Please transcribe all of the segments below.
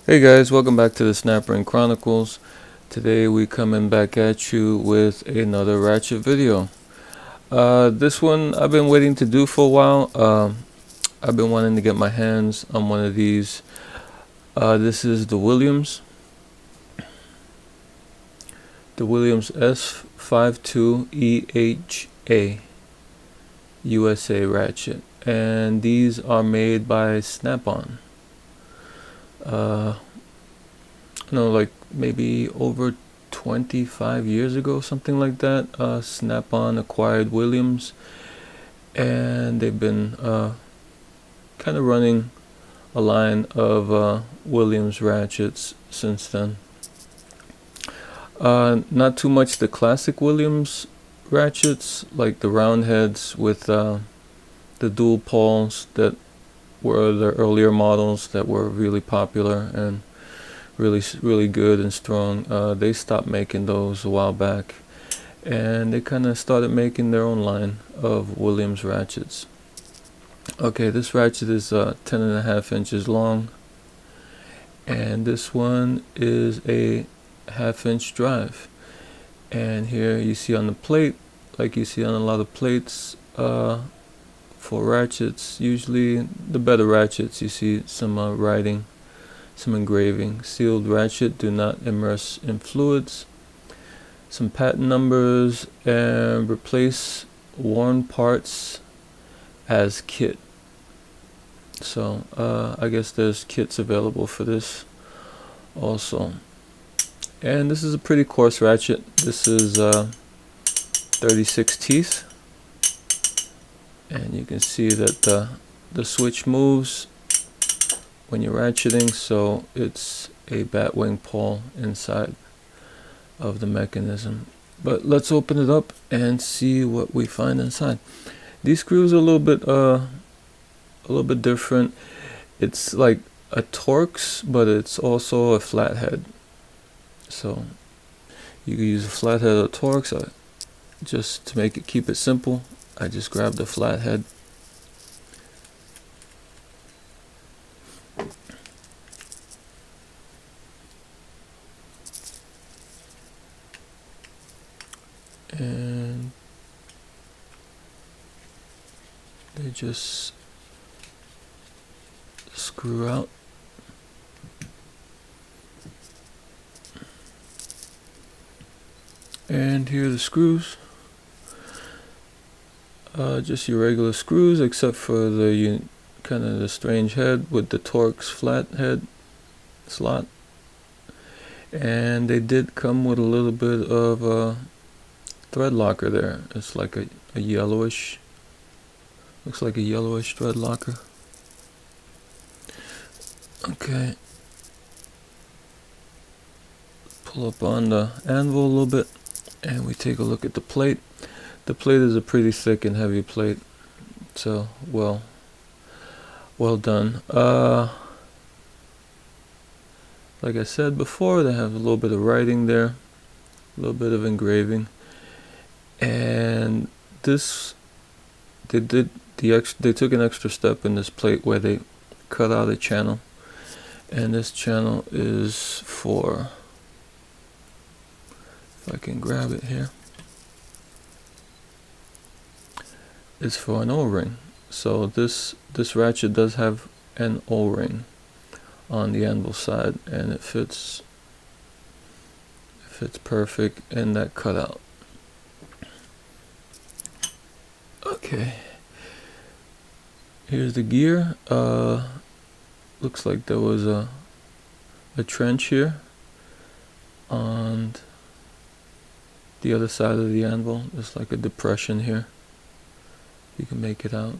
Hey guys, welcome back to the Snap Ring Chronicles. Today we coming back at you with another Ratchet video. This one I've been waiting to do for a while. I've been wanting to get my hands on one of these. This is the Williams S-52EHA USA Ratchet, and these are made by Snap-on. Like maybe over 25 years ago, something like that. Snap-on acquired Williams, and they've been kind of running a line of Williams ratchets since then. Not too much the classic Williams ratchets, like the round heads with the dual pawls that were the earlier models that were really popular and really good and strong. They stopped making those a while back, and they kind of started making their own line of Williams ratchets. Okay, this ratchet is 10.5 inches long, and this one is a 1/2 inch drive. And here you see on the plate, like you see on a lot of plates for ratchets, usually the better ratchets, you see some writing, some engraving. Sealed ratchet, do not immerse in fluids. Some patent numbers, and replace worn parts as kit. So I guess there's kits available for this also. And this is a pretty coarse ratchet. This is 36 teeth, and you can see that the switch moves when you're ratcheting, so it's a batwing pawl inside of the mechanism. But let's open it up and see what we find inside. These screws are a little bit different. It's like a Torx, but it's also a flathead. So you can use a flathead or Torx. Just to keep it simple, I just grabbed the flathead. And they just screw out. And here are the screws. Just your regular screws, except for the kind of the strange head with the Torx flathead slot. And they did come with a little bit of thread locker there. It's like a yellowish, looks like a yellowish thread locker. Okay, pull up on the anvil a little bit, and we take a look at the plate. The plate is a pretty thick and heavy plate, so well done. Like I said before, they have a little bit of writing there, a little bit of engraving. And this, they took an extra step in this plate where they cut out a channel, and this channel is for, if I can grab it here, it's for an O-ring. So this ratchet does have an O-ring on the anvil side, and it fits perfect in that cutout. Okay, here's the gear. Looks like there was a trench here on the other side of the anvil. There's like a depression here. You can make it out.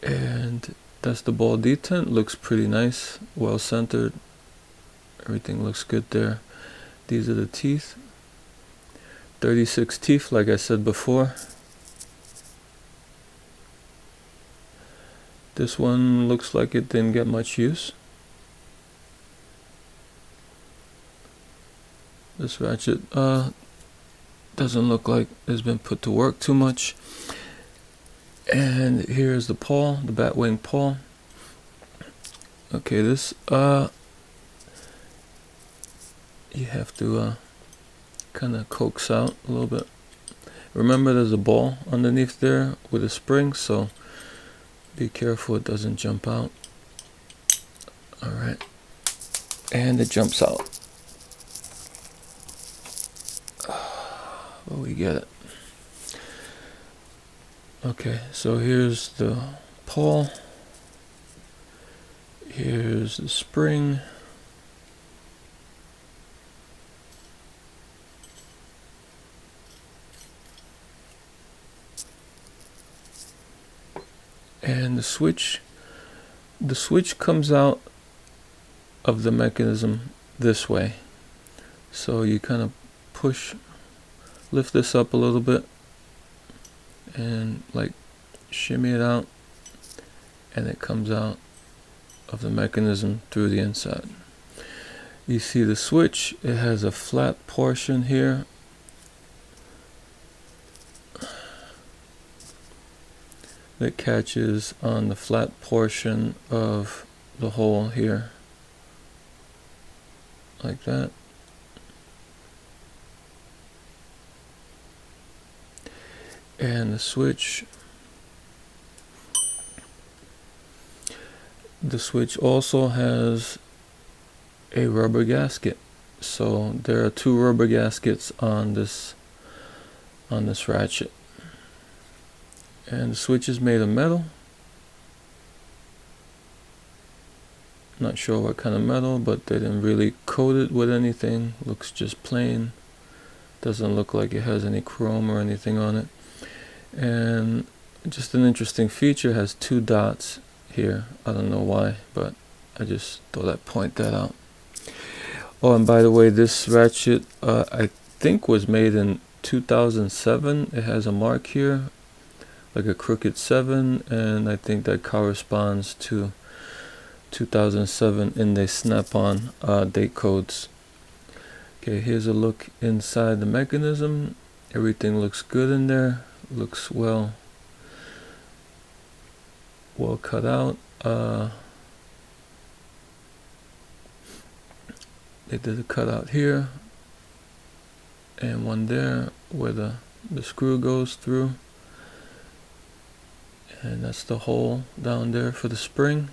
And that's the ball detent. Looks pretty nice, well centered. Everything looks good there. These are the teeth. 36 teeth, like I said before. This one looks like it didn't get much use. This ratchet doesn't look like it's been put to work too much. And here's the pawl, the batwing pawl. Okay, this you have to kind of coax out a little bit. Remember, there's a ball underneath there with a spring, so be careful it doesn't jump out. Alright, and it jumps out. But we get it. Okay, so here's the pawl. Here's the spring. And the switch comes out of the mechanism this way. So you kind of lift this up a little bit and like shimmy it out, and it comes out of the mechanism through the inside. You see the switch, it has a flat portion here. That catches on the flat portion of the hole here, like that. And the switch also has a rubber gasket. So there are two rubber gaskets on this ratchet. And the switch is made of metal. Not sure what kind of metal, but they didn't really coat it with anything. Looks just plain. Doesn't look like it has any chrome or anything on it. And just an interesting feature, has two dots here. I don't know why, but I just thought I'd point that out. Oh, and by the way, this ratchet I think was made in 2007. It has a mark here, like a crooked 7, and I think that corresponds to 2007 in the Snap-on date codes. Okay, here's a look inside the mechanism. Everything looks good in there. Looks well cut out. They did a cutout here and one there where the screw goes through, and that's the hole down there for the spring.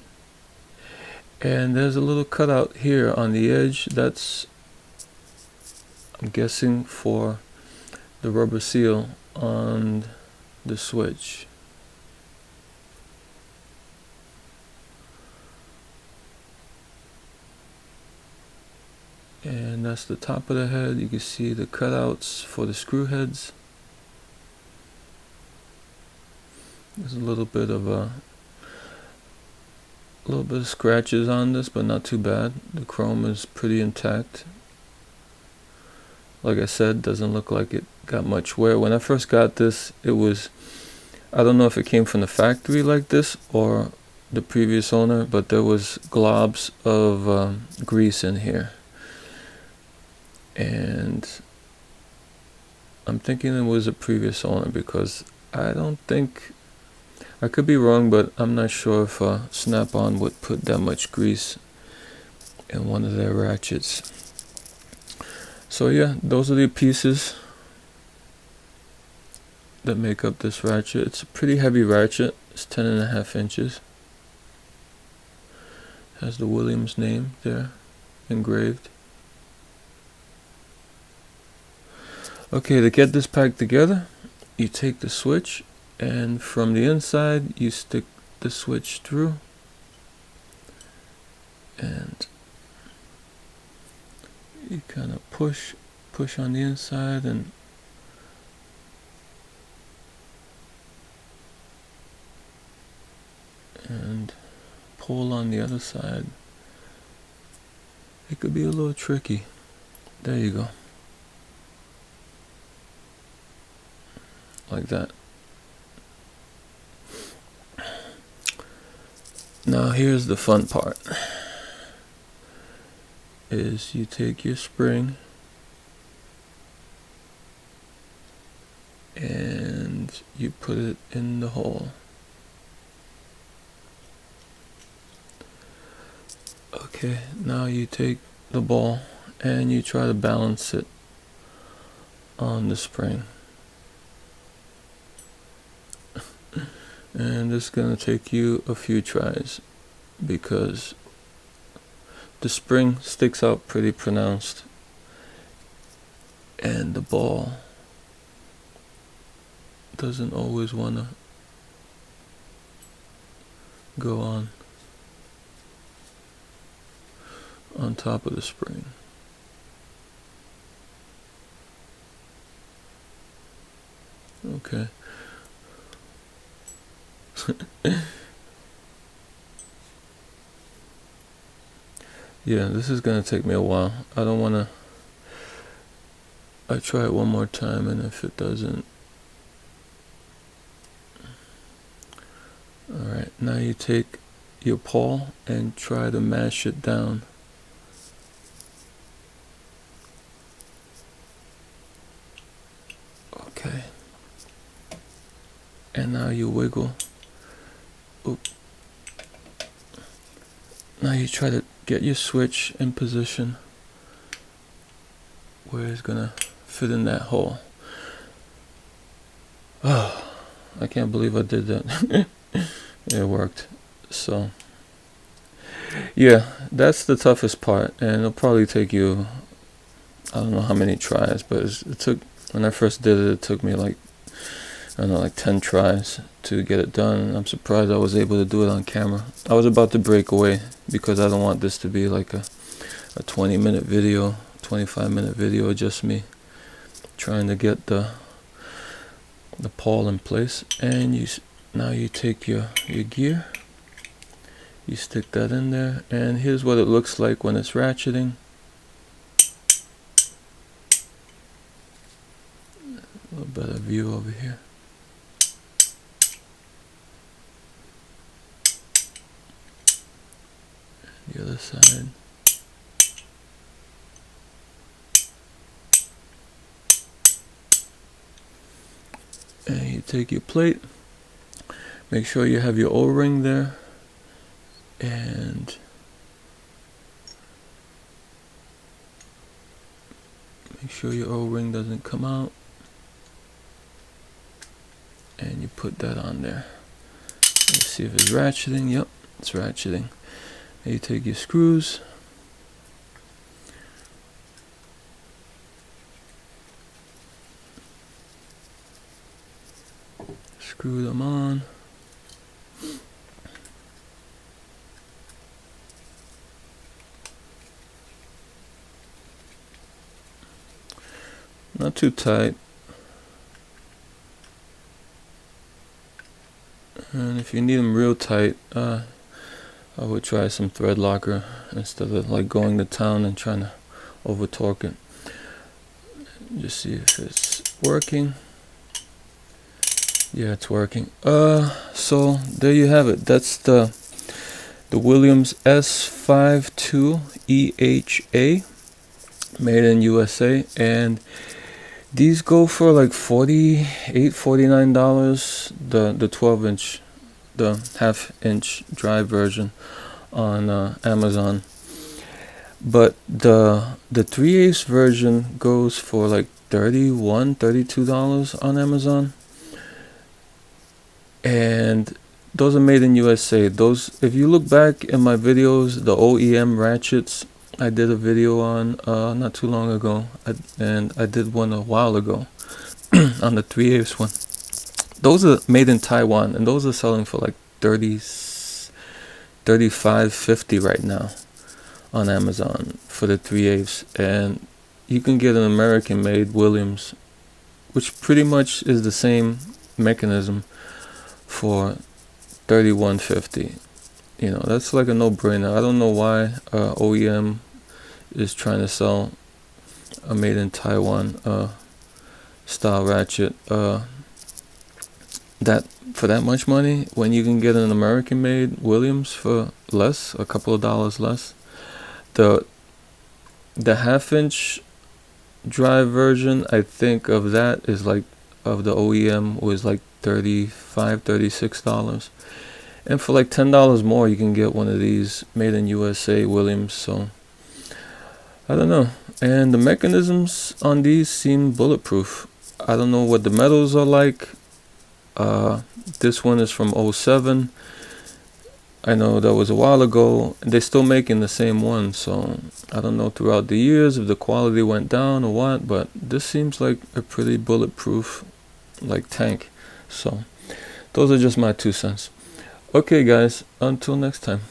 And there's a little cutout here on the edge. That's, I'm guessing, for the rubber seal on the switch. And that's the top of the head. You can see the cutouts for the screw heads. There's a little bit of scratches on this, but not too bad. The chrome is pretty intact. Like I said, doesn't look like it got much wear. When I first got this, it was, I don't know if it came from the factory like this or the previous owner, but there was globs of grease in here. And I'm thinking it was a previous owner, because I don't think, I could be wrong, but I'm not sure if Snap-on would put that much grease in one of their ratchets. So yeah, those are the pieces that make up this ratchet. It's a pretty heavy ratchet. It's 10.5 inches. Has the Williams name there engraved. Okay, to get this pack together, you take the switch, and from the inside you stick the switch through, and you kind of push on the inside and pull on the other side. It could be a little tricky. There you go. Like that. Now here's the fun part. Is you take your spring and you put it in the hole. Okay, now you take the ball and you try to balance it on the spring. And this is going to take you a few tries because the spring sticks out pretty pronounced and the ball doesn't always want to go on top of the spring. Okay. Yeah, this is gonna take me a while. I don't wanna. I try it one more time, and if it doesn't. Alright, now you take your paw and try to mash it down. Okay. And now you wiggle. Oop. Now you try to get your switch in position where it's gonna fit in that hole. Oh, I can't believe I did that. It worked. So yeah, that's the toughest part, and it'll probably take you, I don't know how many tries, but it took, when I first did it, it took me like, I don't know, like 10 tries to get it done. And I'm surprised I was able to do it on camera. I was about to break away because I don't want this to be like a 20-minute video, 25-minute video, just me trying to get the pawl in place. And now you take your gear, you stick that in there, and here's what it looks like when it's ratcheting. A little better view over here. The other side. And you take your plate, make sure you have your O-ring there, and make sure your O-ring doesn't come out, and you put that on there. Let's see if it's ratcheting. Yep, it's ratcheting. And you take your screws, screw them on. Not too tight. And if you need them real tight, I would try some thread locker instead of like going to town and trying to over torque it. Just see if it's working. Yeah, it's working. So there you have it. That's the Williams S-52EHA, made in USA, and these go for like $48, $49. The 12-inch, the half-inch drive version on Amazon. But the 3/8 version goes for like $31, $32 on Amazon. And those are made in USA. Those, if you look back in my videos, the OEM ratchets, I did a video on not too long ago, and I did one a while ago on the 3/8 one. Those are made in Taiwan, and those are selling for like $35, $50 right now on Amazon for the 3/8. And you can get an American-made Williams, which pretty much is the same mechanism, for $31.50. You know, that's like a no-brainer. I don't know why OEM is trying to sell a made in Taiwan style ratchet that for that much money when you can get an American-made Williams for less, a couple of dollars less. The half-inch drive version, I think, of that is like, of the OEM was like $35, $36. And for like $10 more, you can get one of these made in USA Williams. So I don't know. And the mechanisms on these seem bulletproof. I don't know what the metals are like. This one is from '07. I know that was a while ago. They're still making the same one, so I don't know throughout the years if the quality went down or what, but this seems like a pretty bulletproof like tank. So those are just my 2 cents. Okay guys, until next time.